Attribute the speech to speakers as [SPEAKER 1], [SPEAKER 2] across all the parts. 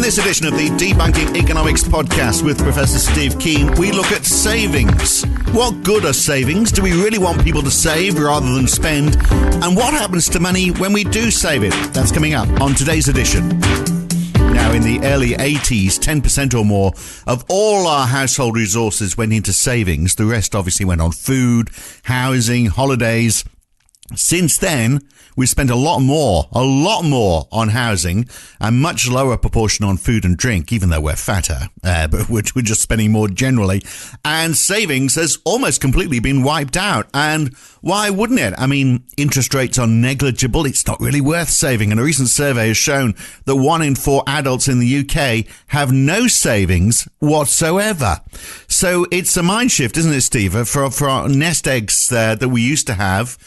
[SPEAKER 1] this edition of the Debunking Economics podcast with Professor Steve Keen, we look at savings. What good are savings? Do we really want people to save rather than spend? And what happens to money when we do save it? That's coming up on today's edition. Now, in the early 80s, 10% or more of all our household resources went into savings. The rest obviously went on food, housing, holidays. Since then, we spent a lot more on housing, a much lower proportion on food and drink, even though we're fatter, but we're just spending more generally. And savings has almost completely been wiped out. And why wouldn't it? I mean, interest rates are negligible. It's not really worth saving. And a recent survey has shown that 1 in 4 adults in the UK have no savings whatsoever. So it's a mind shift, isn't it, Steve? For our nest eggs that we used to have,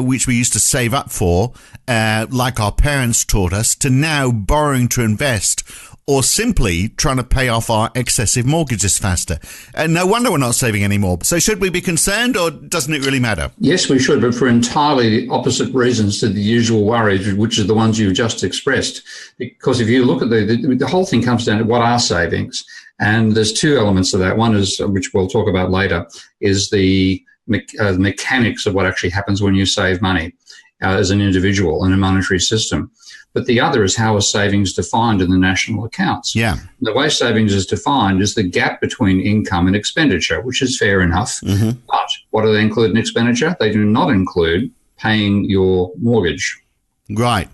[SPEAKER 1] which we used to save up for, like our parents taught us, to now borrowing to invest or simply trying to pay off our excessive mortgages faster. And no wonder we're not saving anymore. So should we be concerned, or doesn't it really matter?
[SPEAKER 2] Yes, we should, but for entirely opposite reasons to the usual worries, which are the ones you've just expressed. Because if you look at the whole thing comes down to what are savings. And there's two elements to that. One is, which we'll talk about later, is the mechanics of what actually happens when you save money as an individual in a monetary system. But the other is how are savings defined in the national accounts.
[SPEAKER 1] Yeah.
[SPEAKER 2] The way savings is defined is the gap between income and expenditure, which is fair enough. Mm-hmm. But what do they include in expenditure? They do not include paying your mortgage.
[SPEAKER 1] Right.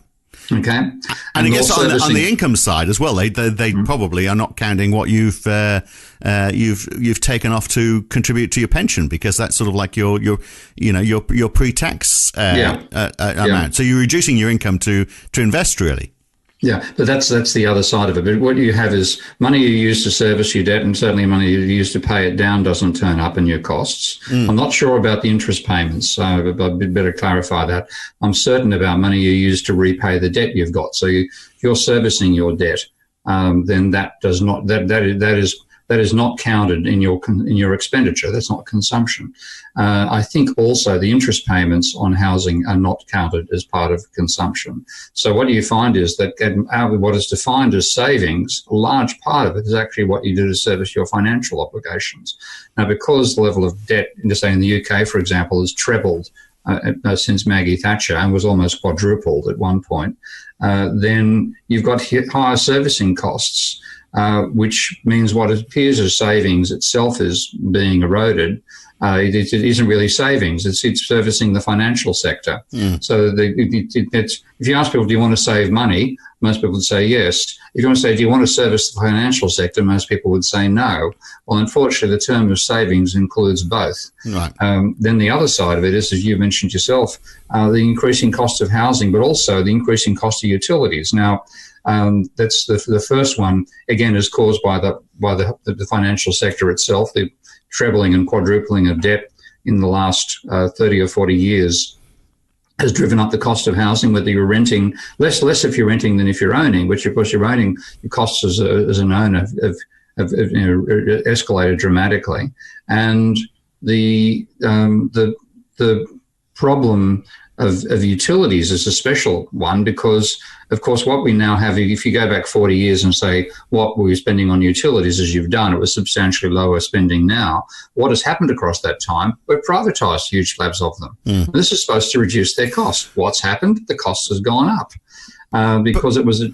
[SPEAKER 2] Okay.
[SPEAKER 1] And I guess on the income side as well, they probably are not counting what you've taken off to contribute to your pension, because that's sort of like your pre-tax amount. So you're reducing your income to invest, really. Yeah,
[SPEAKER 2] but that's the other side of it. But what you have is money you use to service your debt, and certainly money you use to pay it down doesn't turn up in your costs. I'm not sure about the interest payments, so I'd better clarify that. I'm certain about money you use to repay the debt you've got. So if you're servicing your debt, then that is not counted in your expenditure. That's not consumption. I think also the interest payments on housing are not counted as part of consumption. So what you find is that what is defined as savings, a large part of it is actually what you do to service your financial obligations. Now, because the level of debt, say in the UK, for example, has trebled since Maggie Thatcher and was almost quadrupled at one point, then you've got higher servicing costs. Which means what appears as savings itself is being eroded. It isn't really savings. It's servicing the financial sector. So if you ask people, do you want to save money? Most people would say yes. If you want to say, do you want to service the financial sector? Most people would say no. Well, unfortunately, the term of savings includes both. Right. Then the other side of it is, as you mentioned yourself, the increasing cost of housing, but also the increasing cost of utilities. Now, that's the first one, again, is caused by the financial sector itself. The trebling and quadrupling of debt in the last 30 or 40 years has driven up the cost of housing, whether you're renting, less if you're renting than if you're owning, which of course you're owning, your costs as an owner have escalated dramatically. And the problem of utilities is a special one because, of course, what we now have, if you go back 40 years and say what we were spending on utilities as you've done, it was substantially lower spending now. What has happened across that time? We've privatised huge slabs of them. This is supposed to reduce their cost. What's happened? The cost has gone up. Because it was a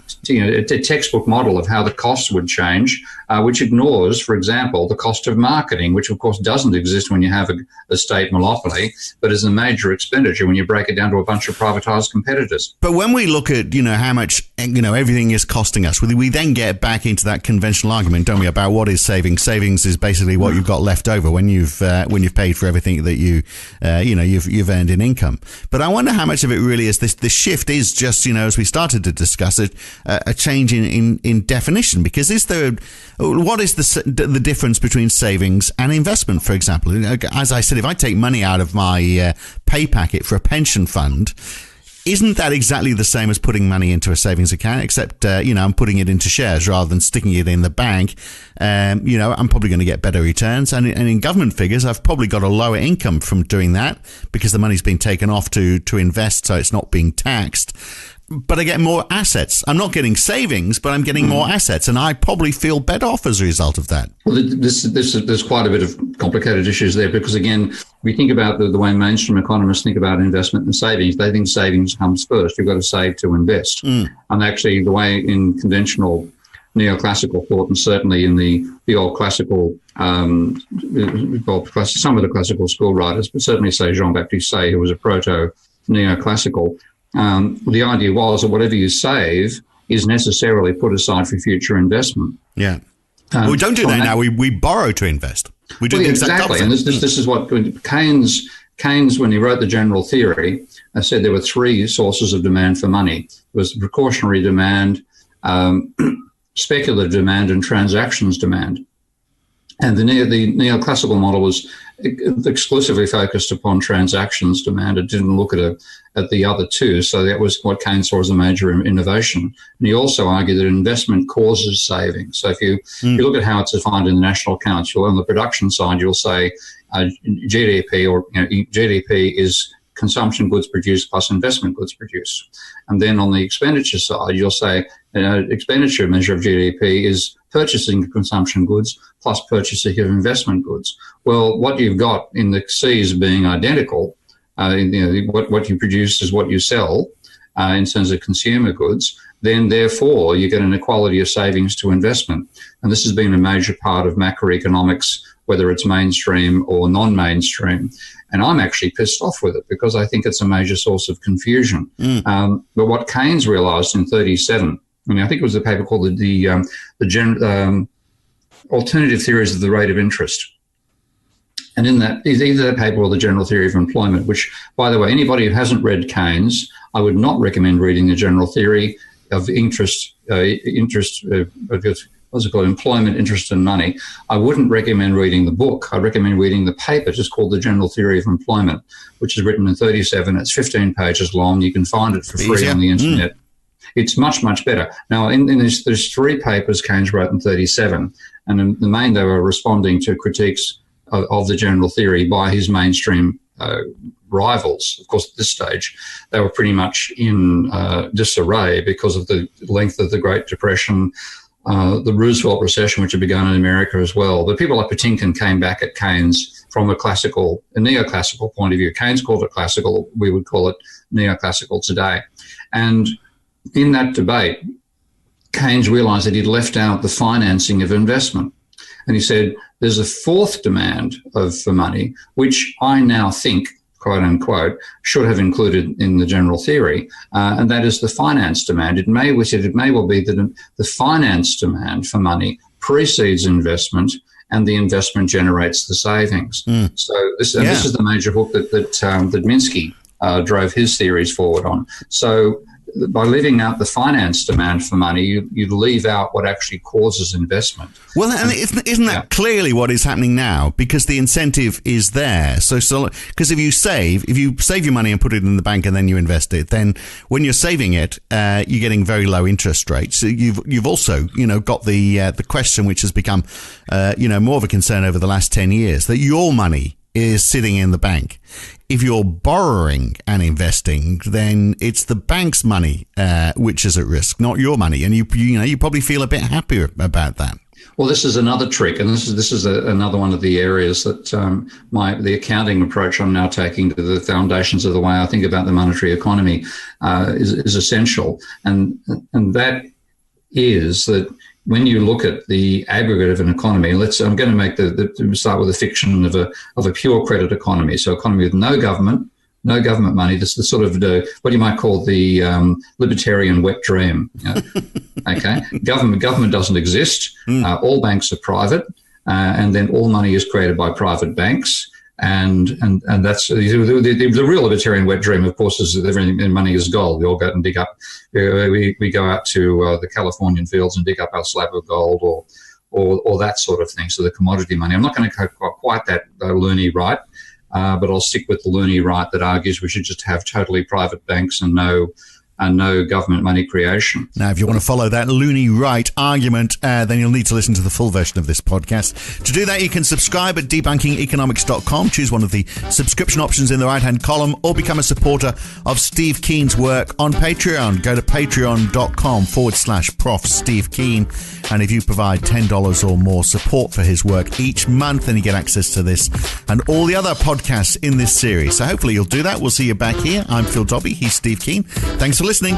[SPEAKER 2] textbook model of how the costs would change, which ignores, for example, the cost of marketing, which of course doesn't exist when you have a state monopoly, but is a major expenditure when you break it down to a bunch of privatised competitors.
[SPEAKER 1] But when we look at, how much, everything is costing us, we then get back into that conventional argument, don't we, about what is savings? Savings is basically what you've got left over when you've paid for everything that you've earned in income. But I wonder how much of it really is this shift is just, as we started to discuss it, a change in definition, because what is the difference between savings and investment, for example? As I said, if I take money out of my pay packet for a pension fund, isn't that exactly the same as putting money into a savings account, except, I'm putting it into shares rather than sticking it in the bank? I'm probably going to get better returns. And in government figures, I've probably got a lower income from doing that because the money's been taken off to invest, so it's not being taxed. but I get more assets. I'm not getting savings, but I'm getting more assets, and I probably feel better off as a result of that.
[SPEAKER 2] Well, there's quite a bit of complicated issues there because, again, we think about the way mainstream economists think about investment and savings. They think savings comes first. You've got to save to invest. And actually, the way in conventional neoclassical thought, and certainly in the old classical, some of the classical school writers, but certainly, say, Jean-Baptiste Say, who was a proto-neoclassical, the idea was that whatever you save is necessarily put aside for future investment.
[SPEAKER 1] Yeah. We don't do that now. We borrow to invest. We do the exact opposite.
[SPEAKER 2] And this is what Keynes, when he wrote the general theory, said there were three sources of demand for money. There was precautionary demand, speculative demand, and transactions demand. And the neoclassical model was exclusively focused upon transactions demand. It didn't look at the other two. So that was what Keynes saw as a major innovation. And he also argued that investment causes savings. So if you look at how it's defined in the national accounts, on the production side, you'll say GDP, or GDP is consumption goods produced plus investment goods produced. And then on the expenditure side, you'll say expenditure measure of GDP is purchasing of consumption goods plus purchasing of investment goods. Well, what you've got in the C's being identical, what you produce is what you sell in terms of consumer goods, then therefore you get an equality of savings to investment. And this has been a major part of macroeconomics, whether it's mainstream or non-mainstream. And I'm actually pissed off with it because I think it's a major source of confusion. But what Keynes realized in 1937, I think it was a paper called the Alternative Theories of the Rate of Interest. And in that, either that paper or the General Theory of Employment, which, by the way, anybody who hasn't read Keynes, I would not recommend reading the General Theory of Employment, Interest and Money. I wouldn't recommend reading the book. I'd recommend reading the paper just called The General Theory of Employment, which is written in 1937. It's 15 pages long. You can find it for free on the internet. It's much, much better. Now, there's three papers Keynes wrote in 1937, and in the main they were responding to critiques of the general theory by his mainstream rivals. Of course, at this stage, they were pretty much in disarray because of the length of the Great Depression, the Roosevelt recession, which had begun in America as well. But people like Patinkin came back at Keynes from a neoclassical point of view. Keynes called it classical. We would call it neoclassical today. And in that debate, Keynes realized that he'd left out the financing of investment. And he said, there's a fourth demand for money, which I now think, quote unquote, should have included in the general theory, and that is the finance demand. It may well be that the finance demand for money precedes investment, and the investment generates the savings. So this is the major hook that Minsky drove his theories forward on. So by leaving out the finance demand for money, you leave out what actually causes investment.
[SPEAKER 1] Well, and isn't that clearly what is happening now? Because the incentive is there. So because if you save your money and put it in the bank and then you invest it, then when you're saving it, you're getting very low interest rates. So you've also got the question which has become more of a concern over the last 10 years, that your money is sitting in the bank. If you're borrowing and investing, then it's the bank's money which is at risk, not your money. And you probably feel a bit happier about that.
[SPEAKER 2] Well, this is another trick, and this is another one of the areas that the accounting approach I'm now taking to the foundations of the way I think about the monetary economy is essential, and that is that when you look at the aggregate of an economy, I'm going to start with a fiction of a pure credit economy. So economy with no government money. This is the sort of what you might call the libertarian wet dream. Okay, government doesn't exist. All banks are private, and then all money is created by private banks. And that's the real libertarian wet dream, of course, is that everything in money is gold. We all go out and dig up. We go out to the Californian fields and dig up our slab of gold, or that sort of thing. So the commodity money. I'm not going to go quite that loony right, but I'll stick with the loony right that argues we should just have totally private banks and no and no government money creation.
[SPEAKER 1] Now, if you want to follow that loony right argument, then you'll need to listen to the full version of this podcast. To do that, you can subscribe at debunkingeconomics.com, choose one of the subscription options in the right-hand column, or become a supporter of Steve Keen's work on Patreon. Go to patreon.com/Prof. Steve Keen, and if you provide $10 or more support for his work each month, then you get access to this and all the other podcasts in this series. So hopefully you'll do that. We'll see you back here. I'm Phil Dobbie. He's Steve Keen. Thanks for listening.